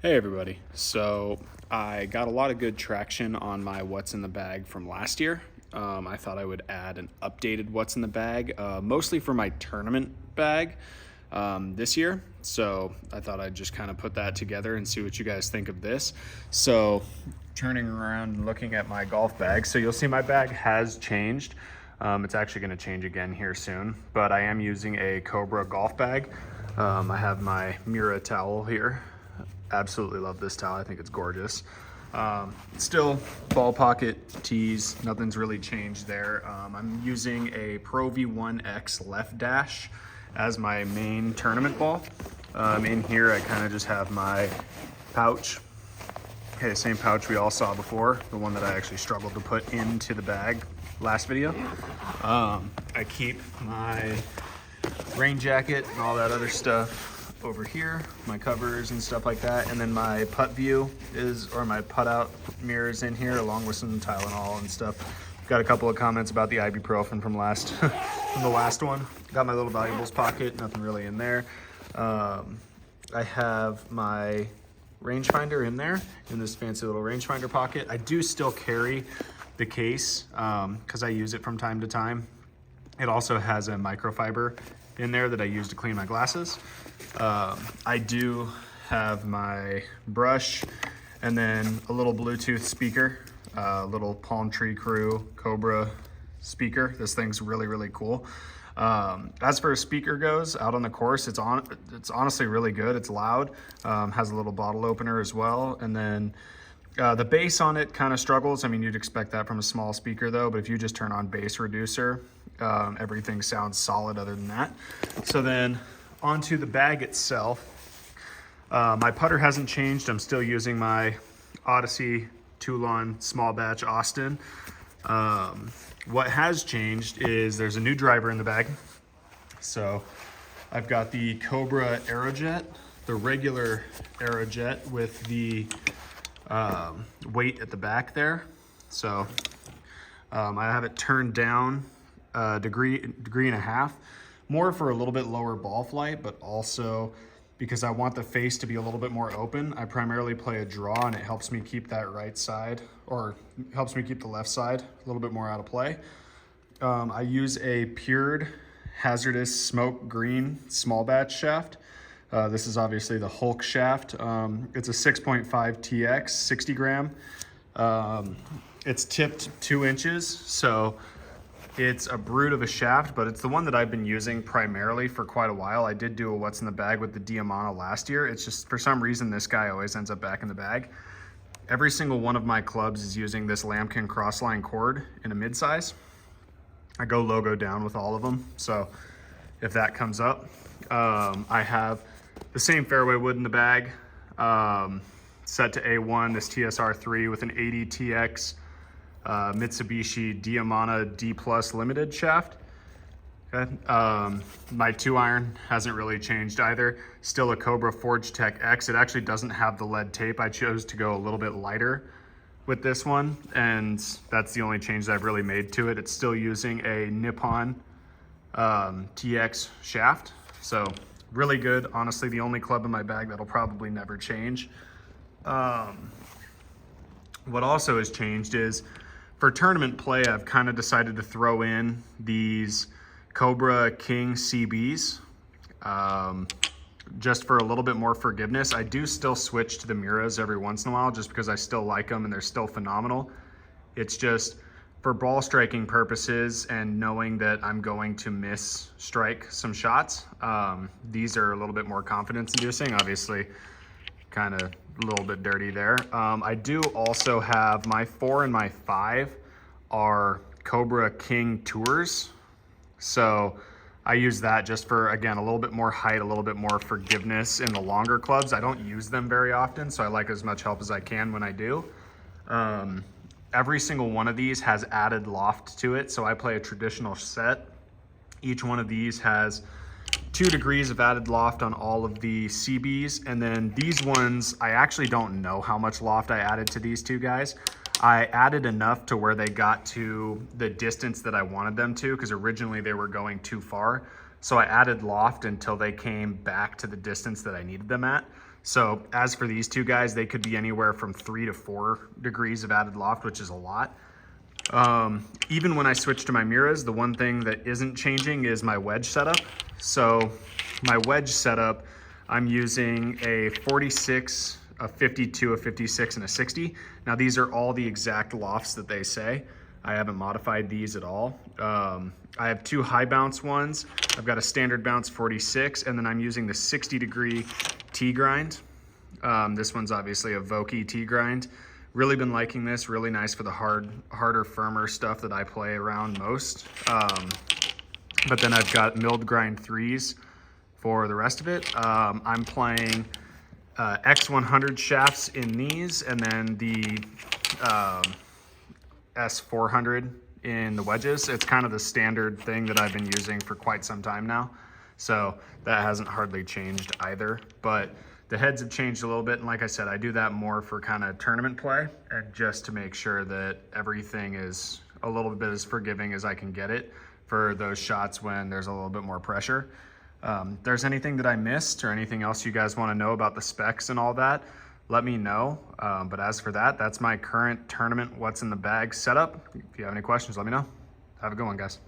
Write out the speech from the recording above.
Hey everybody. So I got a lot of good traction on my What's in the Bag from last year. I thought I would add an updated What's in the Bag, mostly for my tournament bag this year. So I thought I'd just kind of put that together and see what you guys think of this. So turning around and looking at my golf bag, so you'll see my bag has changed. It's actually going to change again here soon, but I am using a Cobra golf bag. I have my Mira towel here. Absolutely love this towel. I think it's gorgeous. Still ball pocket tees. Nothing's really changed there. I'm using a Pro V1X left dash as my main tournament ball. In here, I kind of just have my pouch. Okay, same pouch we all saw before, the one that I actually struggled to put into the bag last video. I keep my rain jacket and all that other stuff over here, my covers and stuff like that, and then my putt view my putt out mirrors in here, along with some Tylenol and stuff. Got a couple of comments about the ibuprofen from the last one. Got my little valuables pocket, nothing really in there. I have my rangefinder in there, in this fancy little rangefinder pocket. I do still carry the case because I use it from time to time. It also has a microfiber in there that I use to clean my glasses. I do have my brush and then a little Bluetooth speaker, little Palm Tree Crew Cobra speaker. This thing's really, really cool. As for a speaker goes, out on the course, it's honestly really good. It's loud, has a little bottle opener as well. And then the bass on it kind of struggles. I mean, you'd expect that from a small speaker though, but if you just turn on bass reducer, everything sounds solid other than that. So then onto the bag itself, my putter hasn't changed. I'm still using my Odyssey Toulon small batch Austin. What has changed is there's a new driver in the bag. So I've got the Cobra Aerojet, the regular Aerojet with the weight at the back there. So I have it turned down a degree and a half, more for a little bit lower ball flight, but also because I want the face to be a little bit more open. I primarily play a draw, and it helps me keep that right side, or helps me keep the left side a little bit more out of play. I use a Pured Hazardous Smoke Green small batch shaft. This is obviously the Hulk shaft. It's a 6.5 TX, 60 gram. It's tipped 2 inches, so it's a brute of a shaft, but it's the one that I've been using primarily for quite a while. I did do a What's in the Bag with the Diamana last year. It's just, for some reason, this guy always ends up back in the bag. Every single one of my clubs is using this Lamkin Crossline cord in a mid-size. I go logo down with all of them, so if that comes up. I have the same fairway wood in the bag, set to A1, this TSR3 with an 80 TX Mitsubishi Diamana D Plus Limited shaft. Okay. My 2-iron hasn't really changed either. Still a Cobra Forge Tech X. It actually doesn't have the lead tape. I chose to go a little bit lighter with this one, and that's the only change that I've really made to it. It's still using a Nippon TX shaft. So really good. Honestly, the only club in my bag that'll probably never change. What also has changed is for tournament play, I've kind of decided to throw in these Cobra King CBs just for a little bit more forgiveness. I do still switch to the Miras every once in a while just because I still like them and they're still phenomenal. It's just for ball striking purposes and knowing that I'm going to miss strike some shots. These are a little bit more confidence inducing, obviously kind of a little bit dirty there. I do also have my 4 and my 5 are Cobra King Tours. So I use that just for, again, a little bit more height, a little bit more forgiveness in the longer clubs. I don't use them very often, so I like as much help as I can when I do. Every single one of these has added loft to it, so I play a traditional set. Each one of these has 2 degrees of added loft on all of the CBs, and then these ones, I actually don't know how much loft I added to these 2 guys. I added enough to where they got to the distance that I wanted them to, because originally they were going too far. So I added loft until they came back to the distance that I needed them at. So as for these two guys, they could be anywhere from 3 to 4 degrees of added loft, which is a lot. Even when I switch to my Miras, the one thing that isn't changing is my wedge setup. So my wedge setup, I'm using a 46, a 52, a 56, and a 60. Now these are all the exact lofts that they say. I haven't modified these at all. I have 2 high bounce ones. I've got a standard bounce 46, and then I'm using the 60-degree T-grind. This one's obviously a Vokey T-grind. Really been liking this, really nice for the harder, firmer stuff that I play around most. But then I've got milled grind 3s for the rest of it. I'm playing X100 shafts in these, and then the S400 in the wedges. It's kind of the standard thing that I've been using for quite some time now. So that hasn't hardly changed either, but the heads have changed a little bit. And like I said, I do that more for kind of tournament play and just to make sure that everything is a little bit as forgiving as I can get it for those shots when there's a little bit more pressure. If there's anything that I missed or anything else you guys want to know about the specs and all that, let me know. But as for that, that's my current tournament What's in the Bag setup. If you have any questions, let me know. Have a good one, guys.